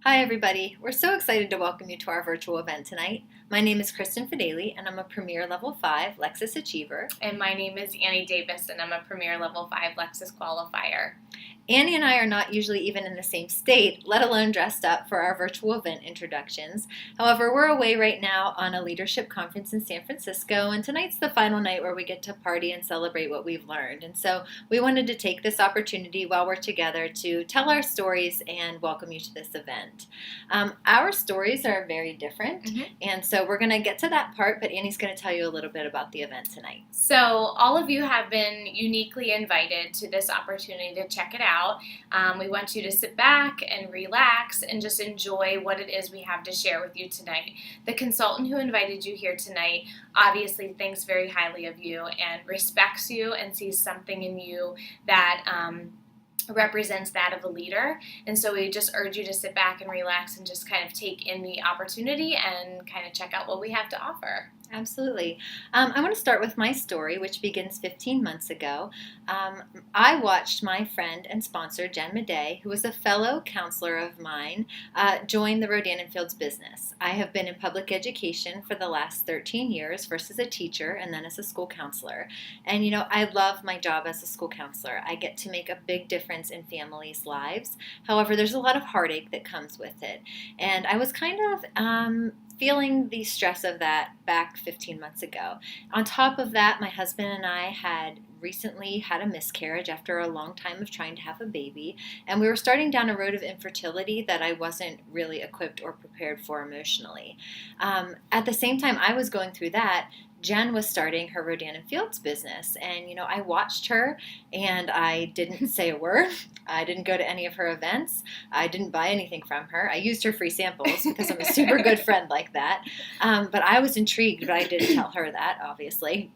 Hi, everybody. We're so excited to welcome you to our virtual event tonight. My name is Kristen Fideli, and I'm a Premier Level 5 Lexus Achiever. And my name is Annie Davis, and I'm a Premier Level 5 Lexus Qualifier. Annie and I are not usually even in the same state, let alone dressed up for our virtual event introductions. However, we're away right now on a leadership conference in San Francisco, and tonight's the final night where we get to party and celebrate what we've learned. And so we wanted to take this opportunity while we're together to tell our stories and welcome you to this event. Our stories are very different, and so we're going to get to that part, but Annie's going to tell you a little bit about the event tonight. So all of you have been uniquely invited to this opportunity to check it out. We want you to sit back and relax and just enjoy what it is we have to share with you tonight. The consultant who invited you here tonight obviously thinks very highly of you and respects you and sees something in you that represents that of a leader. And so we just urge you to sit back and relax and just kind of take in the opportunity and kind of check out what we have to offer. Absolutely. I want to start with my story, which begins 15 months ago. I watched my friend and sponsor, Jen Madej, who was a fellow counselor of mine, join the Rodan+Fields business. I have been in public education for the last 13 years, first as a teacher and then as a school counselor. And, I love my job as a school counselor. I get to make a big difference in families' lives. However, there's a lot of heartache that comes with it. And I was kind of feeling the stress of that back 15 months ago. On top of that, my husband and I had recently had a miscarriage after a long time of trying to have a baby, and we were starting down a road of infertility that I wasn't really equipped or prepared for emotionally. At the same time I was going through that, Jen was starting her Rodan+Fields business, and I watched her, and I didn't say a word. I didn't go to any of her events. I didn't buy anything from her. I used her free samples because I'm a super good friend like that. But I was intrigued, but I didn't tell her that, obviously.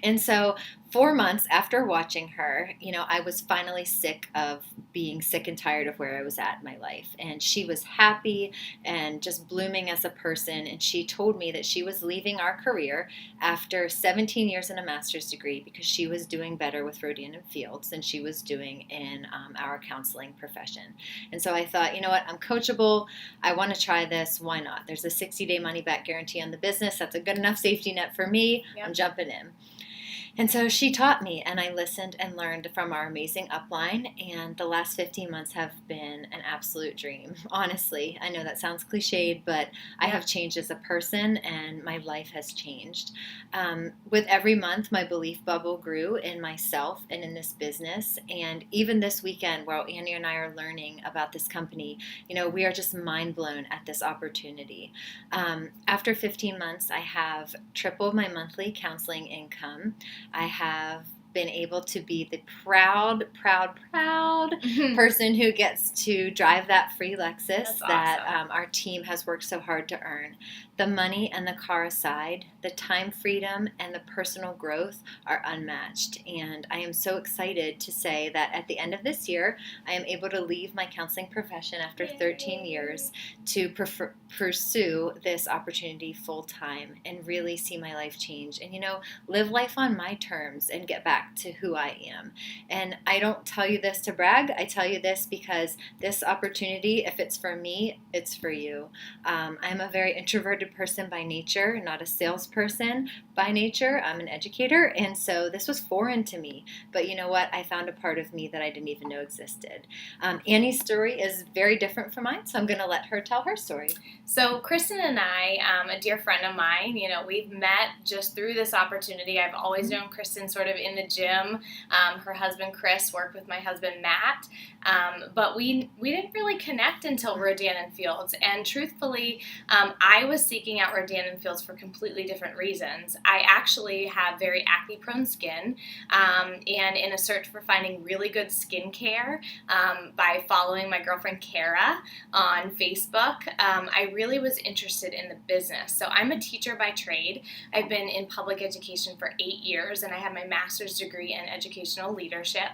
And so 4 months after watching her, I was finally sick of being sick and tired of where I was at in my life. And she was happy and just blooming as a person. And she told me that she was leaving our career after 17 years in a master's degree because she was doing better with Rodan+Fields than she was doing in our counseling profession. And so I thought, you know what, I'm coachable. I want to try this. Why not? There's a 60-day money-back guarantee on the business. That's a good enough safety net for me. Yep. I'm jumping in. And so she taught me, and I listened and learned from our amazing upline, and the last 15 months have been an absolute dream. Honestly, I know that sounds cliched, but I have changed as a person, and my life has changed. With every month, my belief bubble grew in myself and in this business, and even this weekend, while Annie and I are learning about this company, we are just mind blown at this opportunity. After 15 months, I have tripled my monthly counseling income. I have been able to be the proud person who gets to drive that free Lexus that our team has worked so hard to earn. The money and the car aside, the time freedom and the personal growth are unmatched. And I am so excited to say that at the end of this year, I am able to leave my counseling profession after 13 years to pursue this opportunity full time and really see my life change and, live life on my terms and get back to who I am. And I don't tell you this to brag. I tell you this because this opportunity, if it's for me, it's for you. I'm a very introverted person by nature, not a salesperson by nature. I'm an educator, and so this was foreign to me. But you know what? I found a part of me that I didn't even know existed. Annie's story is very different from mine, so I'm going to let her tell her story. So Kristen and I, a dear friend of mine, we've met just through this opportunity. I've always known Kristen sort of in the gym. Her husband Chris worked with my husband Matt, but we didn't really connect until Rodan+Fields. And truthfully, I was seeking out Rodan+Fields for completely different reasons. I actually have very acne-prone skin, and in a search for finding really good skincare, by following my girlfriend Kara on Facebook, I really was interested in the business. So I'm a teacher by trade. I've been in public education for 8 years, and I have my master's degree in educational leadership.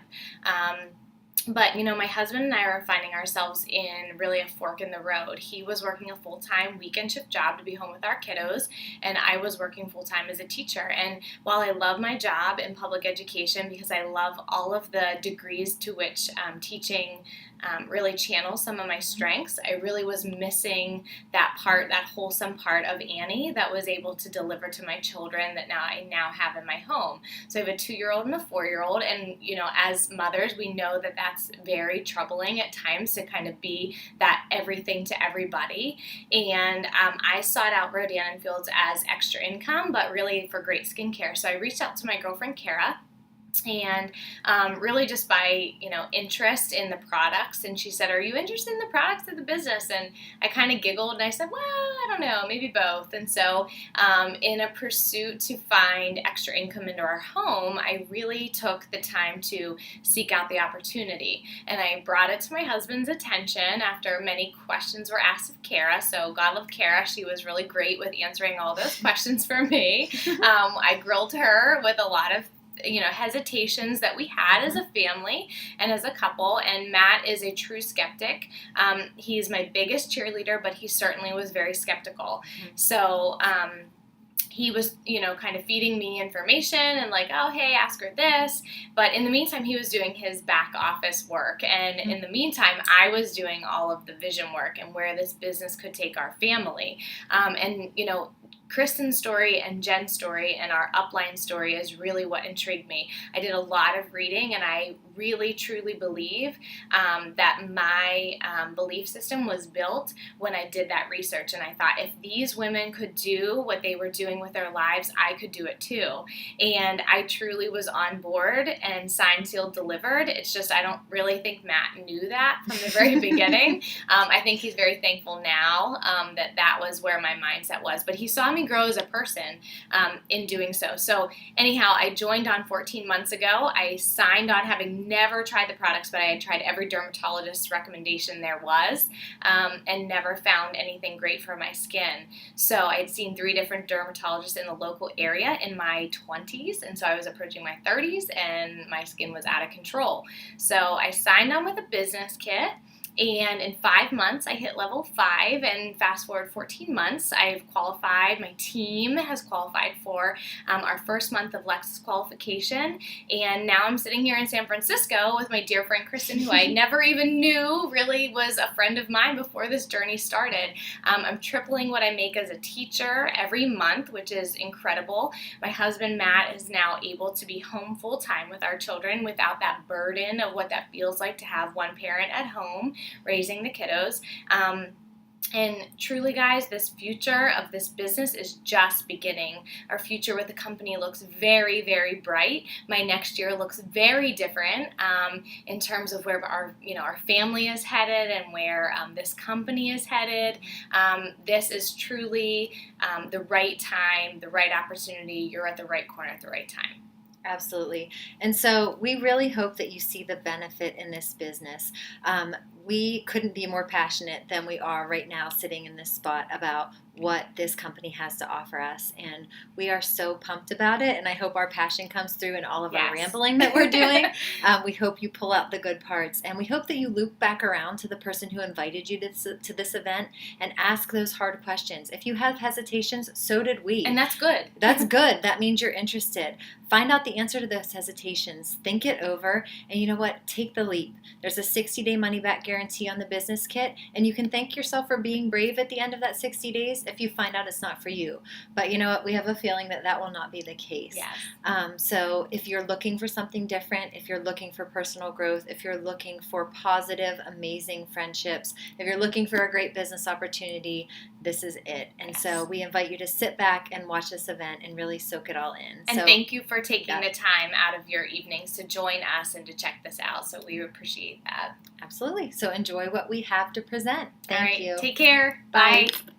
But, my husband and I are finding ourselves in really a fork in the road. He was working a full-time weekend shift job to be home with our kiddos, and I was working full-time as a teacher. And while I love my job in public education because I love all of the degrees to which teaching really channel some of my strengths. I really was missing that part, that wholesome part of Annie that was able to deliver to my children that I now have in my home. So I have a 2-year-old and a 4-year-old, and as mothers, we know that that's very troubling at times to kind of be that everything to everybody. And I sought out Rodan+Fields as extra income, but really for great skincare. So I reached out to my girlfriend Kara, and really just by interest in the products, and she said, "Are you interested in the products of the business?" And I kind of giggled and I said, "Well, I don't know, maybe both." And so in a pursuit to find extra income into our home, I really took the time to seek out the opportunity, and I brought it to my husband's attention after many questions were asked of Kara. So God love Kara, she was really great with answering all those questions for me. I grilled her with a lot of hesitations that we had as a family and as a couple. And Matt is a true skeptic. He's my biggest cheerleader, but he certainly was very skeptical. So he was, kind of feeding me information and like, "Oh, hey, ask her this." But in the meantime, he was doing his back office work. And in the meantime, I was doing all of the vision work and where this business could take our family. Kristen's story and Jen's story and our upline story is really what intrigued me. I did a lot of reading, and I really truly believe that my belief system was built when I did that research. And I thought, if these women could do what they were doing with their lives, I could do it too. And I truly was on board and signed, sealed, delivered. It's just I don't really think Matt knew that from the very beginning. I think he's very thankful now that was where my mindset was. But he saw me grow as a person in doing so. So anyhow, I joined on 14 months ago. I signed on having never tried the products, but I had tried every dermatologist's recommendation there was and never found anything great for my skin. So I had seen 3 different dermatologists in the local area in my 20s, and so I was approaching my 30s and my skin was out of control. So I signed on with a business kit. And in 5 months, I hit level 5, and fast forward 14 months, I've qualified. My team has qualified for our first month of Lexus qualification, and now I'm sitting here in San Francisco with my dear friend Kristen, who I never even knew really was a friend of mine before this journey started. I'm tripling what I make as a teacher every month, which is incredible. My husband, Matt, is now able to be home full-time with our children without that burden of what that feels like to have one parent at home raising the kiddos. And truly, guys, this future of this business is just beginning. Our future with the company looks very, very bright. My next year looks very different in terms of where our family is headed and where this company is headed. This is truly the right time, the right opportunity. You're at the right corner at the right time. Absolutely. And so we really hope that you see the benefit in this business. We couldn't be more passionate than we are right now sitting in this spot about what this company has to offer us. And we are so pumped about it. And I hope our passion comes through in all of our rambling that we're doing. We hope you pull out the good parts. And we hope that you loop back around to the person who invited you to this event and ask those hard questions. If you have hesitations, so did we. And that's good. That's good. That means you're interested. Find out the answer to those hesitations. Think it over. And you know what? Take the leap. There's a 60-day money-back guarantee on the business kit. And you can thank yourself for being brave at the end of that 60 days if you find out it's not for you. But you know what? We have a feeling that will not be the case. Yes. So if you're looking for something different, if you're looking for personal growth, if you're looking for positive, amazing friendships, if you're looking for a great business opportunity, this is it. And so we invite you to sit back and watch this event and really soak it all in. And thank you for taking the time out of your evenings to join us and to check this out. So we appreciate that. Absolutely. So enjoy what we have to present. Thank you. Take care. Bye. Bye.